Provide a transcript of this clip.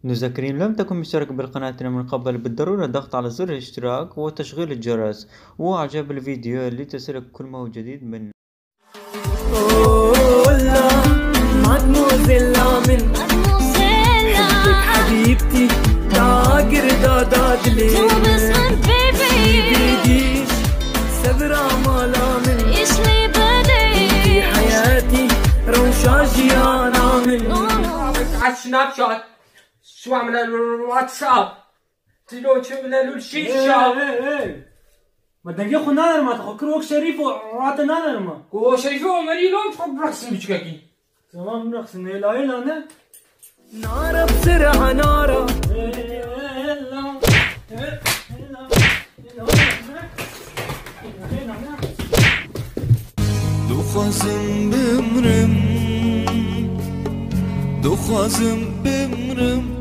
مذكرين لم تكن مشترك بالقناة من قبل بالضرورة الضغط على زر الاشتراك وتشغيل الجرس وإعجاب الفيديو لتصلك كل ما هو جديد من حبك حبيبتي تعاقر دادات لي بيديش سبرا مالا من ايش لي بدي في حياتي روشا جيانا من على السناب شات شو عمل الواتساب تلو شو من الشيشة ما دقيقة خنانا ما تفكر وقت شريف وراتنا ما هو شايفه مريلون تحب رقص بشكاكي تمام رقص لا لا نارا بسرعة نارا دخازم بمرم